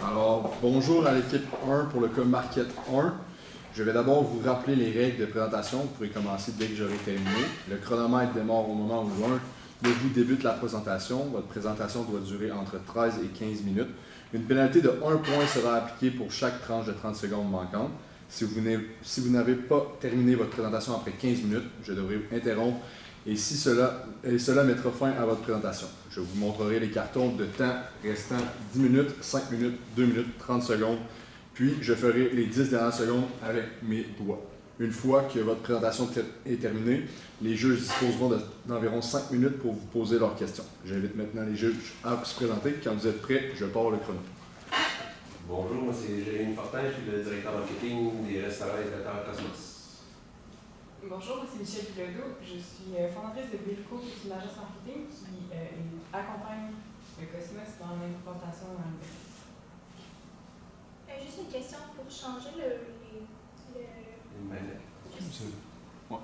Alors, bonjour à l'équipe 1 pour le cas Marquette 1. Je vais d'abord vous rappeler les règles de présentation. Vous pourrez commencer dès que j'aurai terminé. Le chronomètre démarre au moment où l'un de vous débute la présentation. Votre présentation doit durer entre 13 et 15 minutes. Une pénalité de 1 point sera appliquée pour chaque tranche de 30 secondes manquante. Si vous n'avez pas terminé votre présentation après 15 minutes, je devrai vous interrompre et cela mettra fin à votre présentation. Je vous montrerai les cartons de temps restant 10 minutes, 5 minutes, 2 minutes, 30 secondes, puis je ferai les 10 dernières secondes avec mes doigts. Une fois que votre présentation est terminée, les juges disposeront d'environ 5 minutes pour vous poser leurs questions. J'invite maintenant les juges à se présenter. Quand vous êtes prêts, je pars le chrono. Bonjour, moi c'est Jérémy Fortin, je suis le directeur marketing des restaurants et traiteurs Cosmos. Bonjour, c'est Michel Bilodeau. Je suis fondatrice de Bilco, qui est une agence marketing qui accompagne le Cosmos dans l'implantation dans le pays. Juste une question pour changer Une manette. Ouais.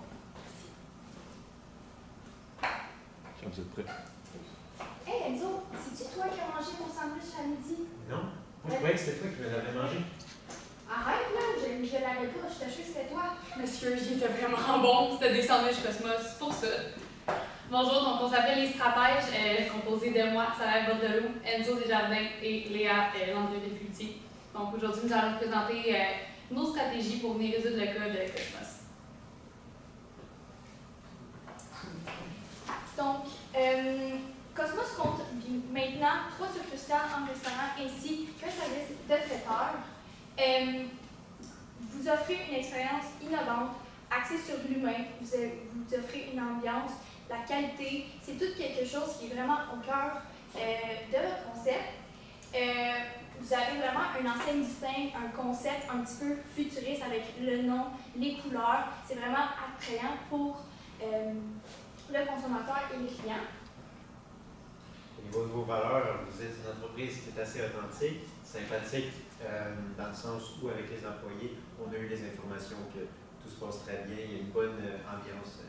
Quand vous êtes prêts. Hey Enzo, c'est-tu toi qui as mangé ton sandwich à midi? Non, moi je croyais que c'était toi qui me l'avais mangé. Arrête là, je l'avais pas, je t'assure que c'était toi. Monsieur, il était vraiment bon. C'était des sandwichs Cosmos, c'est pour ça. Bonjour, donc on s'appelle Les Stratèges, composé de moi, Sarah Bordelot, Enzo Desjardins et Léa Landry-Cloutier. Donc aujourd'hui, nous allons vous présenter nos stratégies pour venir résoudre le cas de Cosmos. Donc, Cosmos compte maintenant 3 succursales en restaurant ainsi qu'un service de traiteur. Vous offrez une expérience innovante, axée sur l'humain, vous offrez une ambiance, la qualité, c'est tout quelque chose qui est vraiment au cœur de votre concept. Vous avez vraiment une enseigne distincte, un concept un petit peu futuriste avec le nom, les couleurs. C'est vraiment attrayant pour le consommateur et les clients. Au niveau de vos valeurs, vous êtes une entreprise qui est assez authentique, sympathique, dans le sens où avec les employés, on a eu les informations que tout se passe très bien, il y a une bonne ambiance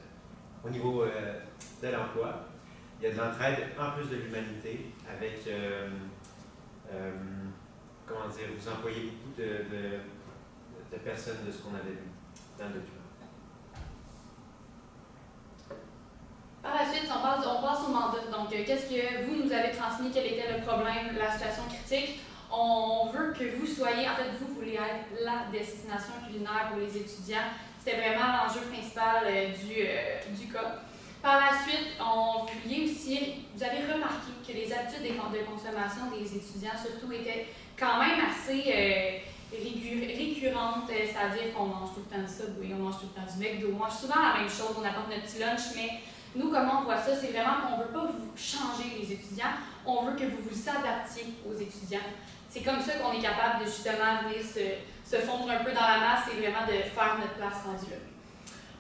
au niveau de l'emploi. Il y a de l'entraide en plus de l'humanité avec, comment dire, vous employez beaucoup de personnes de ce qu'on avait vu dans le document. Par la suite, on passe au mandat. Donc, qu'est-ce que vous nous avez transmis, quel était le problème, la situation critique? On veut que vous soyez, en fait, vous voulez être la destination culinaire pour les étudiants. C'était vraiment l'enjeu principal du cas. Par la suite, vous avez remarqué que les habitudes de consommation des étudiants, surtout, étaient quand même assez récurrentes, c'est-à-dire qu'on mange tout le temps du Subway, on mange tout le temps du McDo, on mange souvent la même chose, on apporte notre petit lunch, mais nous, comment on voit ça, c'est vraiment qu'on ne veut pas vous changer les étudiants, on veut que vous vous adaptiez aux étudiants. C'est comme ça qu'on est capable de justement venir se fondre un peu dans la masse et vraiment de faire notre place rendue là.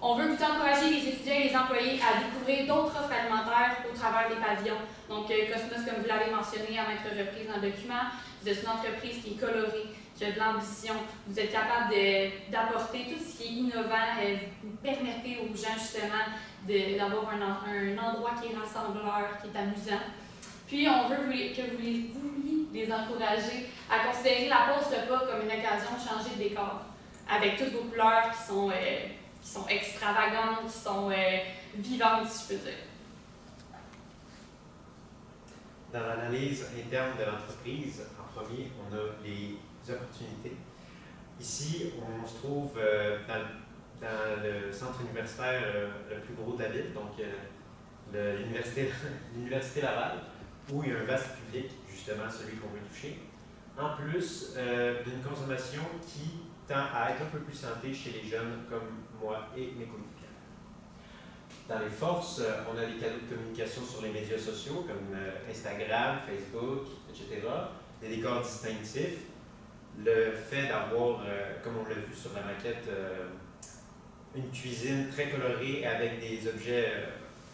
On veut vous encourager, les étudiants et les employés, à découvrir d'autres offres alimentaires au travers des pavillons. Donc, Cosmos, comme vous l'avez mentionné à maintes reprises dans le document, vous êtes une entreprise qui est colorée, qui a de l'ambition, vous êtes capable d'apporter tout ce qui est innovant, vous permettez aux gens justement d'avoir un endroit qui est rassembleur, qui est amusant. Puis, on veut que vous les encourager à considérer la pause repas comme une occasion de changer de décor, avec toutes vos couleurs qui sont extravagantes, qui sont vivantes, si je peux dire. Dans l'analyse interne de l'entreprise, en premier, on a les opportunités. Ici, on se trouve dans le centre universitaire le plus gros de la ville, donc l'Université Laval, où il y a un vaste public, justement celui qu'on veut toucher, en plus d'une consommation qui tend à être un peu plus santé chez les jeunes comme moi et mes coéquipiers. Dans les forces, on a des canaux de communication sur les médias sociaux comme Instagram, Facebook, etc. Des décors distinctifs. Le fait d'avoir, comme on l'a vu sur la maquette, une cuisine très colorée avec des objets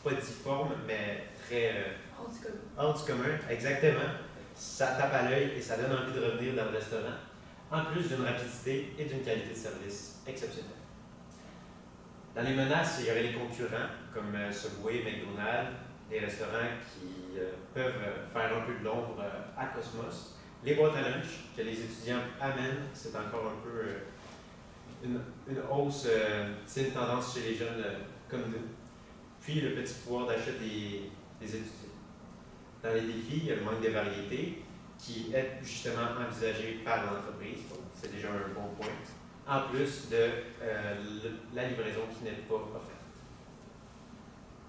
pas difformes, mais très hors du commun. hors du commun, exactement. Ça tape à l'œil et ça donne envie de revenir dans le restaurant, en plus d'une rapidité et d'une qualité de service exceptionnelle. Dans les menaces, il y aurait les concurrents comme Subway, McDonald's, des restaurants qui peuvent faire un peu de l'ombre à Cosmos. Les boîtes à lunch que les étudiants amènent, c'est encore un peu une hausse, c'est une tendance chez les jeunes comme nous. Puis le petit pouvoir d'achat des étudiants. Dans les défis, il y a le manque de variété qui est justement envisagé par l'entreprise, donc c'est déjà un bon point. En plus de la livraison qui n'est pas offerte.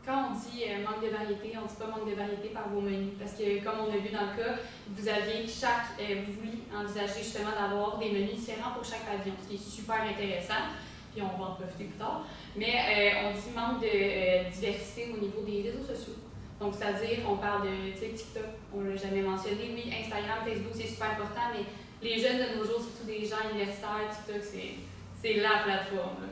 Quand on dit manque de variété, on ne dit pas manque de variété par vos menus. Parce que, comme on a vu dans le cas, vous aviez vous vouliez envisager justement d'avoir des menus différents pour chaque pavillon, ce qui est super intéressant. Puis on va en profiter plus tard. Mais on dit manque de diversité au niveau des réseaux sociaux. Donc, c'est-à-dire, on parle de TikTok, on ne l'a jamais mentionné. Oui, Instagram, Facebook, c'est super important, mais les jeunes de nos jours, surtout des gens universitaires, TikTok, c'est la plateforme. Là.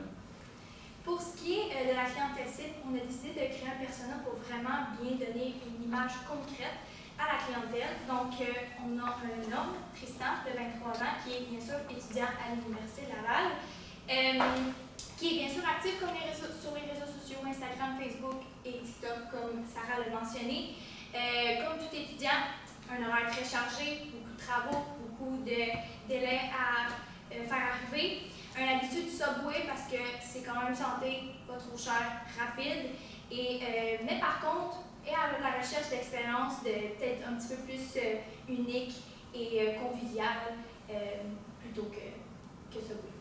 Pour ce qui est de la clientèle cible, on a décidé de créer un persona pour vraiment bien donner une image concrète à la clientèle. Donc, on a un homme, Tristan, de 23 ans, qui est bien sûr étudiant à l'Université Laval, qui est bien sûr actif sur les réseaux sociaux, Instagram, Facebook et TikTok, comme Sarah l'a mentionné. Comme tout étudiant, un horaire très chargé, beaucoup de travaux, beaucoup de délais à faire arriver. Un habitude du Subway parce que c'est quand même santé, pas trop cher, rapide. Mais par contre, et à la recherche d'expériences peut-être un petit peu plus uniques et conviviales plutôt que Subway.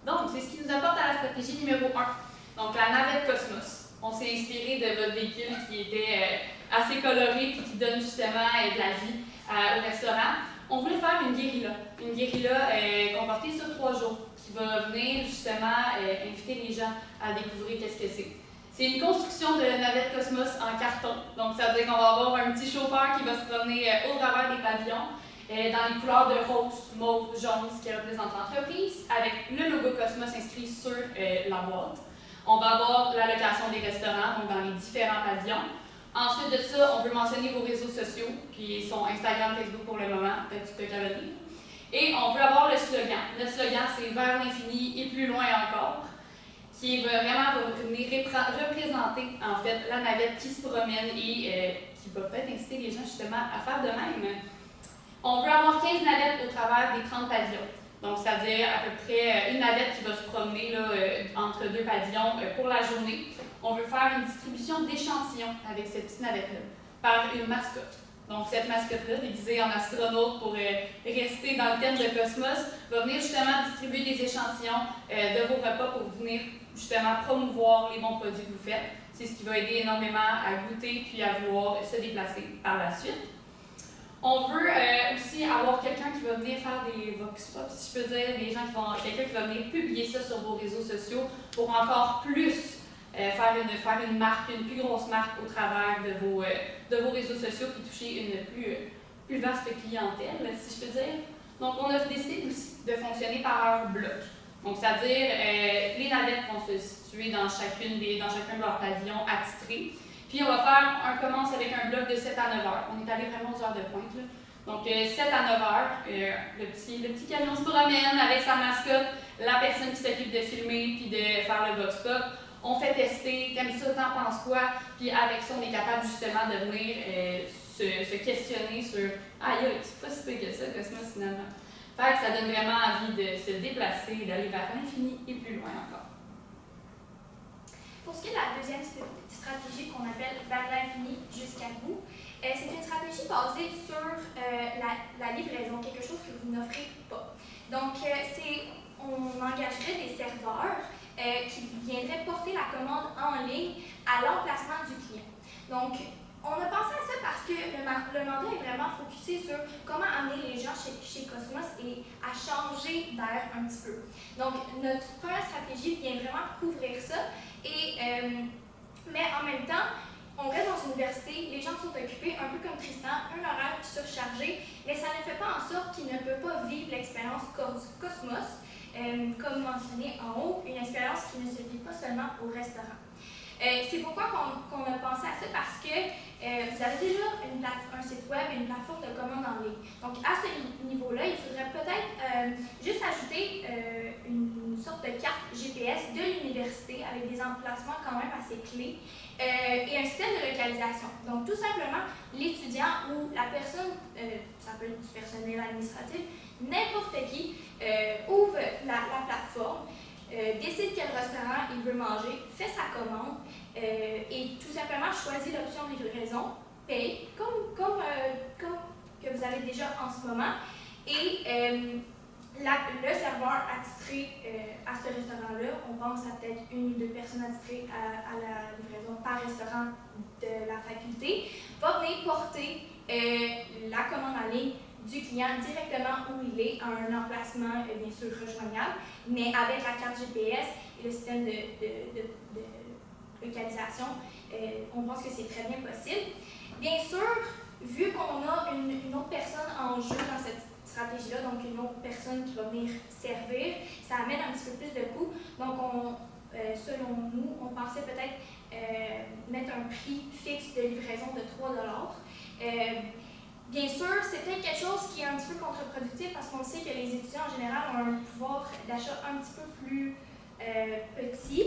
Donc, c'est ce qui nous apporte à la stratégie numéro 1. Donc, la navette Cosmos. On s'est inspiré de votre véhicule qui était assez coloré et qui donne justement de la vie au restaurant. On voulait faire une guérilla comportée sur 3 jours, qui va venir justement inviter les gens à découvrir qu'est-ce que c'est. C'est une construction de navette Cosmos en carton. Donc, ça veut dire qu'on va avoir un petit chauffeur qui va se promener au travers des pavillons, dans les couleurs de rose, mauve, jaune, ce qui représente l'entreprise, avec le logo Cosmos inscrit sur la boîte. On va avoir la location des restaurants, donc dans les différents pavillons. Ensuite de ça, on peut mentionner vos réseaux sociaux, qui sont Instagram, Facebook pour le moment, peut-être TikTok à venir. Et on peut avoir le slogan. Le slogan, c'est « Vers l'infini et plus loin encore », qui va vraiment venir représenter en fait la navette qui se promène et qui va peut-être inciter les gens justement à faire de même. On peut avoir 15 navettes au travers des 30 pavillons. Donc, c'est-à-dire à peu près une navette qui va se promener là, entre 2 pavillons pour la journée. On veut faire une distribution d'échantillons avec cette petite navette-là par une mascotte. Donc, cette mascotte-là, déguisée en astronaute pour rester dans le thème de Cosmos, va venir justement distribuer des échantillons de vos repas pour venir justement promouvoir les bons produits que vous faites. C'est ce qui va aider énormément à goûter puis à vouloir se déplacer par la suite. On veut aussi avoir quelqu'un qui va venir faire des vox pop, si je peux dire, quelqu'un qui va venir publier ça sur vos réseaux sociaux pour encore plus faire une marque, une plus grosse marque au travers de vos réseaux sociaux puis toucher une plus vaste clientèle, si je peux dire. Donc, on a décidé aussi de fonctionner par heure bloc. Donc, c'est-à-dire, les navettes vont se situer dans chacun de leurs pavillons attitrés. Puis, on va faire commence avec un bloc de 7 à 9 heures. On est allé vraiment aux heures de pointe, là. Donc, 7 à 9 heures, le petit camion se promène avec sa mascotte, la personne qui s'occupe de filmer puis de faire le vox pop. On fait tester, t'aimes ça, t'en penses quoi? Puis avec ça, on est capable justement de venir se questionner sur « Ah, c'est pas si peu que ça, Cosmos, finalement. » Fait que ça donne vraiment envie de se déplacer, d'aller vers l'infini et plus loin encore. Pour ce qui est de la deuxième stratégie qu'on appelle « Vers l'infini jusqu'à vous », c'est une stratégie basée sur la livraison, quelque chose que vous n'offrez pas. Donc, on engagerait des serveurs qui viendraient porter la commande en ligne à l'emplacement du client. Donc, on a pensé à ça parce que le mandat est vraiment focusé sur comment amener les gens chez Cosmos et à changer d'air un petit peu. Donc, notre première stratégie vient vraiment couvrir ça. Mais en même temps, on reste dans une université, les gens sont occupés, un peu comme Tristan, un horaire surchargé, mais ça ne fait pas en sorte qu'ils ne peuvent pas vivre l'expérience Cosmos, comme mentionné en haut, une expérience qui ne se vit pas seulement au restaurant. C'est pourquoi qu'on a pensé à ça, une plateforme de commande en ligne. Donc, à ce niveau-là, il faudrait peut-être juste ajouter une sorte de carte GPS de l'université avec des emplacements quand même assez clés et un système de localisation. Donc, tout simplement, l'étudiant ou la personne, ça peut être du personnel administratif, n'importe qui, ouvre la plateforme, décide quel restaurant il veut manger, fait sa commande et tout simplement choisit l'option de livraison, paye, comme que vous avez déjà en ce moment, et le serveur attitré à ce restaurant-là, on pense à peut-être 1 ou 2 personnes attitrées à la livraison par restaurant de la faculté, va venir porter la commande en ligne du client directement où il est, à un emplacement bien sûr rejoignable, mais avec la carte GPS et le système de localisation, on pense que c'est très bien possible. Bien sûr, vu qu'on a une autre personne en jeu dans cette stratégie-là, donc une autre personne qui va venir servir, ça amène un petit peu plus de coûts. Donc, selon nous, on pensait peut-être mettre un prix fixe de livraison de 3 $. Bien sûr, c'est peut-être quelque chose qui est un petit peu contre-productif parce qu'on sait que les étudiants en général ont un pouvoir d'achat un petit peu plus petit.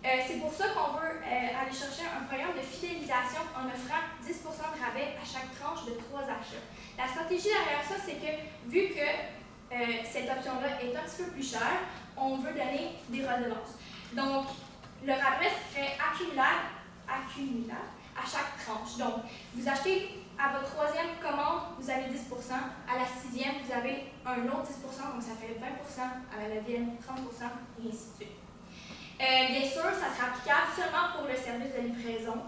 C'est pour ça qu'on veut aller chercher un programme de fidélisation en offrant 10% de rabais à chaque tranche de 3 achats. La stratégie derrière ça, c'est que vu que cette option-là est un petit peu plus chère, on veut donner des redevances. Donc, le rabais serait accumulable à chaque tranche. Donc, vous achetez à votre 3e commande, vous avez 10%. À la 6e, vous avez un autre 10%, donc ça fait 20%. À la 9e, 30%, et ainsi de suite. Bien sûr, ça sera applicable seulement pour le service de livraison.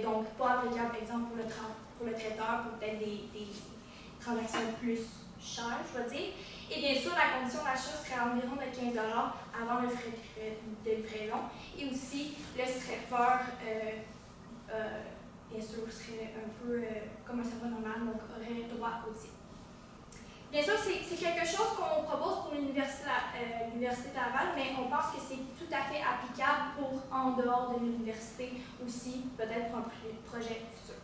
Donc, pas applicable, par exemple, pour le traiteur, pour peut-être des transactions plus chères, je vais dire. Et bien sûr, la condition d'achat serait environ de 15 $ avant le frais de livraison. Et aussi, le serveur bien sûr, serait un peu comme un serveur normal, donc aurait droit au type. Bien sûr, c'est quelque chose qu'on propose pour l'Université Laval, mais on pense que c'est tout à fait applicable pour en dehors de l'université aussi, peut-être pour un projet futur.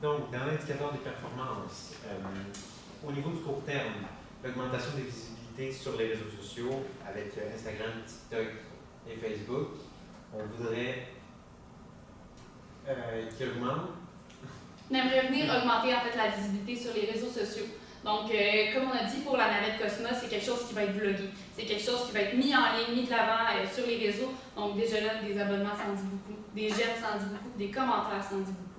Donc, dans l'indicateur des performances, au niveau du court terme, l'augmentation des visibilités sur les réseaux sociaux avec Instagram, TikTok et Facebook, on voudrait qu'il augmente. On aimerait venir augmenter en fait la visibilité sur les réseaux sociaux. Donc, comme on a dit pour la navette Cosmos, c'est quelque chose qui va être vlogué. C'est quelque chose qui va être mis en ligne, mis de l'avant sur les réseaux. Donc, déjà là, des abonnements, ça en dit beaucoup. Des j'aime, ça en dit beaucoup. Des commentaires, ça en dit beaucoup.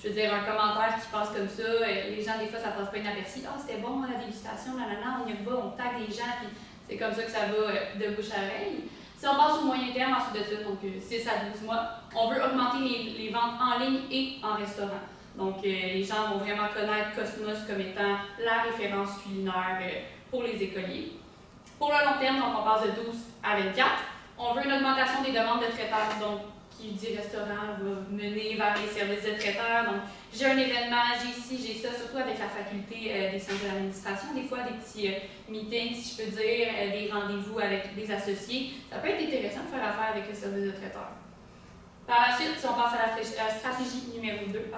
Je veux dire, un commentaire qui passe comme ça, les gens, des fois, ça passe pas inaperçu. Ah, c'était bon, la dégustation, on y va, on tag les gens, puis c'est comme ça que ça va de bouche à oreille. Si on passe au moyen terme, ensuite de ça, donc 6 à 12 mois, on veut augmenter les ventes en ligne et en restaurant. Donc, les gens vont vraiment connaître Cosmos comme étant la référence culinaire pour les écoliers. Pour le long terme, donc on passe de 12 à 24. On veut une augmentation des demandes de traiteurs, donc qui dit restaurant va mener vers les services de traiteurs. Donc, j'ai un événement, j'ai ci, j'ai ça, surtout avec la faculté des sciences de l'administration, des fois des petits meetings, si je peux dire, des rendez-vous avec des associés. Ça peut être intéressant de faire affaire avec le service de traiteur. Par la suite, si on passe à la stratégie numéro 2,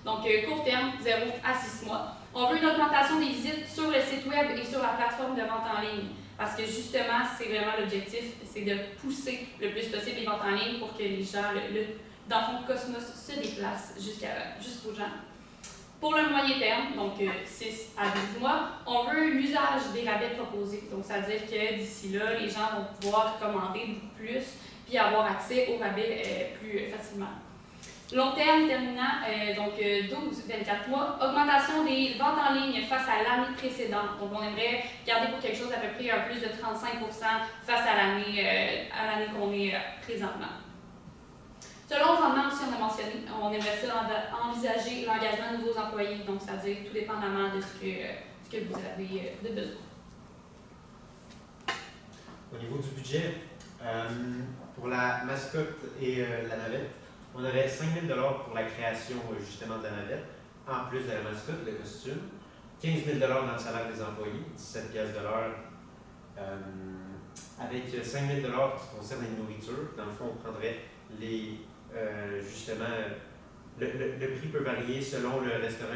donc court terme, 0 à 6 mois. On veut une augmentation des visites sur le site web et sur la plateforme de vente en ligne. Parce que justement, c'est vraiment l'objectif, c'est de pousser le plus possible les ventes en ligne pour que les gens, dans le fond, Cosmos se déplacent jusqu'aux gens. Pour le moyen terme, donc 6 à 12 mois, on veut l'usage des rabais proposés. Donc, ça veut dire que d'ici là, les gens vont pouvoir commander beaucoup plus puis avoir accès aux rabais plus facilement. Long terme terminant, donc 12-24 mois, augmentation des ventes en ligne face à l'année précédente. Donc, on aimerait garder pour quelque chose à peu près un plus de 35% face à l'année qu'on est présentement. Selon le rendement aussi, on a mentionné, on aimerait ça envisager l'engagement de nouveaux employés, donc c'est-à-dire tout dépendamment de ce que vous avez de besoin. Au niveau du budget, pour la mascotte et la navette, on aurait 5 000 $ pour la création justement de la navette, en plus de la mascotte, le costume. 15 000 $ dans le salaire des employés, 17 $ de l'heure, avec 5 000 $ qui concernent les nourritures. Dans le fond, on prendrait les, justement Le prix peut varier selon le restaurant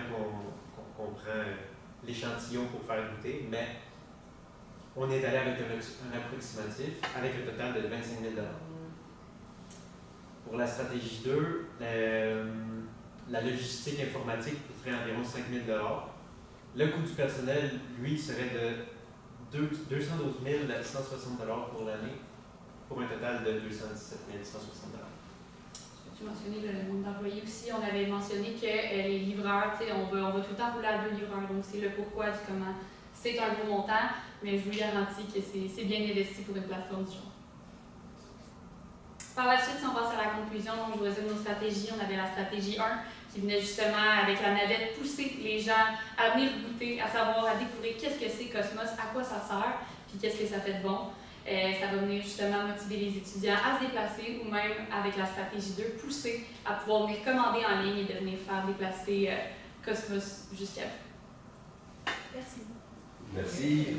qu'on prend l'échantillon pour faire goûter, mais on est allé avec un approximatif avec un total de 25 000 $. Pour la stratégie 2, la logistique informatique coûterait environ 5 000 $. Le coût du personnel, lui, serait de 212 160 $ pour l'année, pour un total de 217 160 $. Tu mentionnais le nombre d'employés aussi. On avait mentionné que les livreurs, on va tout le temps rouler à 2 livreurs. Donc, c'est le pourquoi du comment. C'est un gros montant, mais je vous garantis que c'est bien investi pour une plateforme du genre. Par la suite, si on passe à la conclusion, donc je vous résume nos stratégies. On avait la stratégie 1 qui venait justement avec la navette pousser les gens à venir goûter, à savoir, à découvrir qu'est-ce que c'est Cosmos, à quoi ça sert, puis qu'est-ce que ça fait de bon. Ça va venir justement motiver les étudiants à se déplacer ou même avec la stratégie 2, pousser à pouvoir venir commander en ligne et de venir faire déplacer Cosmos jusqu'à vous. Merci. Merci.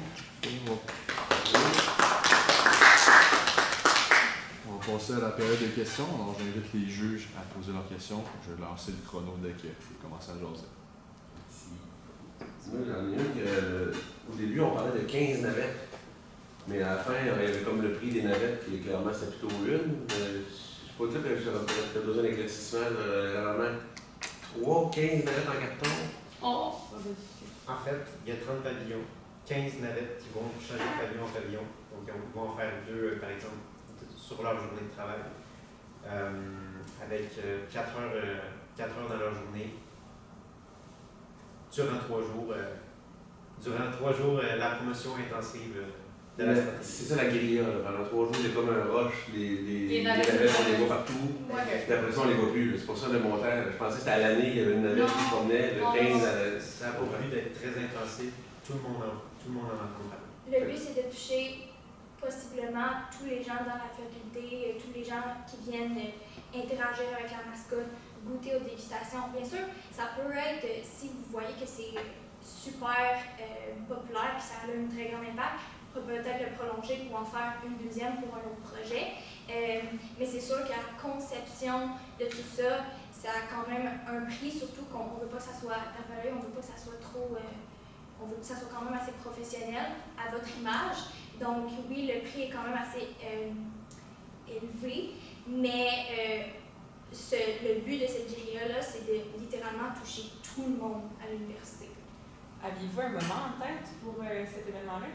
On va passer à la période de questions. Alors, j'invite les juges à poser leurs questions. Je vais lancer le chrono dès que vous commencez à jaser. Moi, j'en ai une que, au début, on parlait de 15 navettes. Mais à la fin, il y avait comme le prix des navettes, qui clairement, c'est plutôt une. Je ne sais pas dire que j'aurais besoin d'éclaircissement. Vraiment, 15 navettes en carton. Oh. En fait, il y a 30 pavillons, 15 navettes qui vont changer de pavillon en pavillon. Donc, ils vont en faire 2, par exemple, sur leur journée de travail, avec 4 heures dans leur journée. Durant 3 jours, la promotion intensive de la stratégie. C'est ça la guérilla. Pendant 3 jours, c'est comme un rush. Les navettes, navettes, on les voit partout. Ouais. Puis après ça, on les voit plus. C'est pour ça le montant. Je pensais que c'était à l'année, il y avait une navette qui se promenait de 15 à. Ça a Au pas but d'être très intensif, tout le monde en rencontre. Le but, c'est de toucher possiblement tous les gens dans la faculté, tous les gens qui viennent interagir avec la mascotte, goûter aux dégustations. Bien sûr, ça peut être, si vous voyez que c'est super populaire et que ça a un très grand impact, peut-être le prolonger pour en faire une deuxième pour un autre projet. Mais c'est sûr que la conception de tout ça, ça a quand même un prix, surtout qu'on ne veut pas que ça soit tape-à-l'œil, on ne veut pas que ça soit trop... on veut que ça soit quand même assez professionnel à votre image. Donc oui, le prix est quand même assez élevé, mais le but de cette guérilla-là, c'est de littéralement toucher tout le monde à l'université. Aviez-vous un moment en tête pour cet événement-là,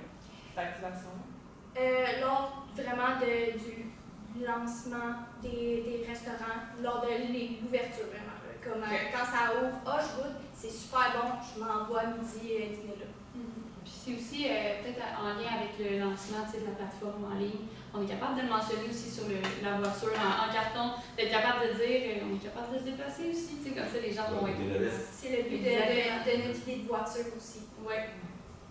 cette activation-là? Lors vraiment du lancement des restaurants, lors de l'ouverture vraiment. Comme quand ça ouvre, je goûte, c'est super bon, je m'envoie à midi dîner là. Puis c'est aussi peut-être en lien avec le lancement de la plateforme en ligne. On est capable de le mentionner aussi sur la voiture en carton, d'être capable de dire on est capable de se déplacer aussi, comme ça les gens vont être. C'est le but de notre idée de voiture aussi. Ouais.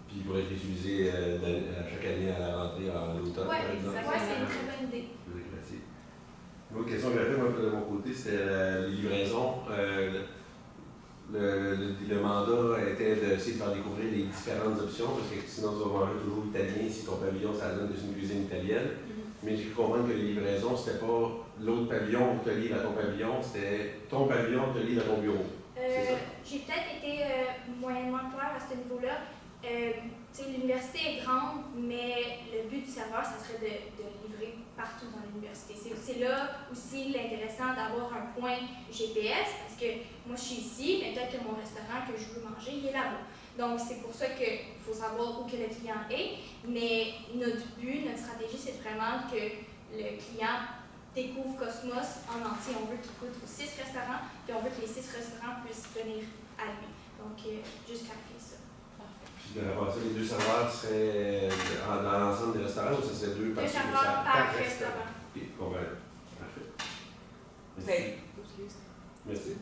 Puis il pourrait être utilisé chaque année à la rentrée en automne, par exemple. Oui, c'est une très bonne idée. L'autre question que j'avais de mon côté, c'était les livraisons. Le mandat était d'essayer de faire découvrir les différentes options, parce que sinon tu vas manger toujours italien si ton pavillon ça donne une cuisine italienne. Mais j'ai cru comprendre que les livraisons, c'était pas l'autre pavillon qui te livre à ton pavillon, c'était ton pavillon qui te livre à ton bureau. C'est ça? J'ai peut-être été moyennement claire à ce niveau-là. L'université est grande, mais le but du serveur, ça serait de livrer partout dans l'université. C'est là aussi l'intéressant d'avoir un point GPS, parce que moi je suis ici, mais peut-être que mon restaurant que je veux manger, il est là-bas. Donc c'est pour ça qu'il faut savoir où que le client est, mais notre but, notre stratégie, c'est vraiment que le client découvre Cosmos en entier. On veut qu'il goûte aux 6 restaurants, puis on veut que les 6 restaurants puissent venir à lui. Donc jusqu'à la fin, ça. Puis de repasser, les 2 serveurs seraient dans l'ensemble des restaurants ou ça serait 2 par 2 serveurs par restaurant. Ok, compris. Parfait. Merci. Merci.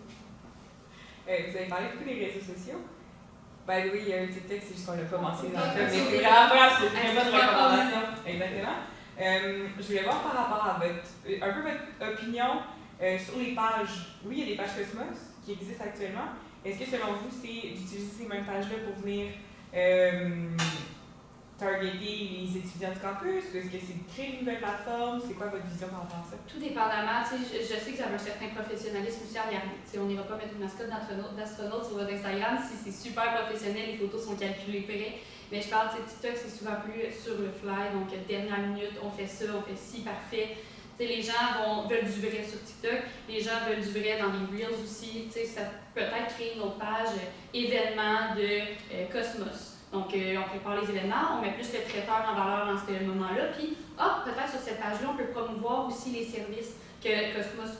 Vous avez parlé beaucoup des réseaux sociaux. By the way, il y a un TikTok, c'est juste qu'on l'a pas mentionné dans le film, mais c'est vraiment pas grave, c'est une très bonne recommandation. Exactement. Je voulais voir par rapport à un peu votre opinion sur les pages. Oui, il y a des pages Cosmos qui existent actuellement. Est-ce que selon vous, c'est d'utiliser ces mêmes pages-là pour venir targeter les étudiants du campus ou est-ce que c'est de créer une nouvelle plateforme? C'est quoi votre vision par rapport à ça? Tout dépendamment, je sais que vous avez un certain professionnalisme aussi à regarder. On n'ira pas mettre une mascotte d'astronaute sur votre Instagram si c'est super professionnel, les photos sont calculées près. Mais je parle de TikTok, c'est souvent plus sur le fly, donc dernière minute, on fait ça, on fait ci, parfait. Les gens veulent du vrai sur TikTok, les gens veulent du vrai dans les Reels aussi. Ça peut peut-être créer une autre page événement de Cosmos. Donc, on prépare les événements, on met plus le traiteur en valeur dans ce moment-là, puis peut-être sur cette page-là, on peut promouvoir aussi les services que Cosmos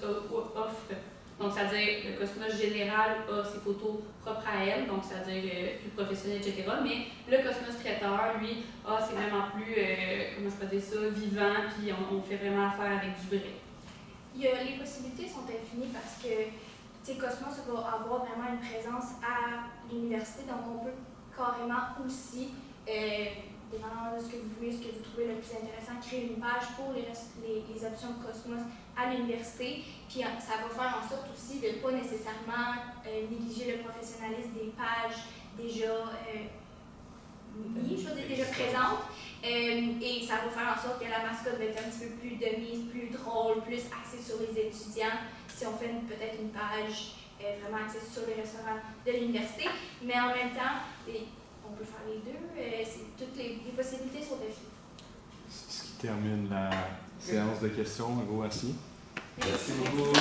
offre. Donc, c'est-à-dire, le Cosmos général a ses photos propres à elle, donc c'est-à-dire plus professionnelles, etc. Mais le Cosmos traiteur, lui, c'est vraiment plus, comment je peux dire ça, vivant, puis on fait vraiment affaire avec du vrai. Les possibilités sont infinies parce que Cosmos va avoir vraiment une présence à l'université, donc on peut carrément aussi, dépendamment de ce que vous voulez, ce que vous trouvez le plus intéressant, créer une page pour les options de Cosmos à l'université. Puis ça va faire en sorte aussi de ne pas nécessairement négliger le professionnalisme des pages déjà déjà présentes. Et ça va faire en sorte que la mascotte va être un petit peu plus de mise, plus drôle, plus axée sur les étudiants. Si on fait peut-être une page vraiment axée sur les restaurants de l'université, mais en même temps, on peut faire les deux, toutes les possibilités sont infinies. Ce qui termine la séance de questions, à vous assis. Merci beaucoup.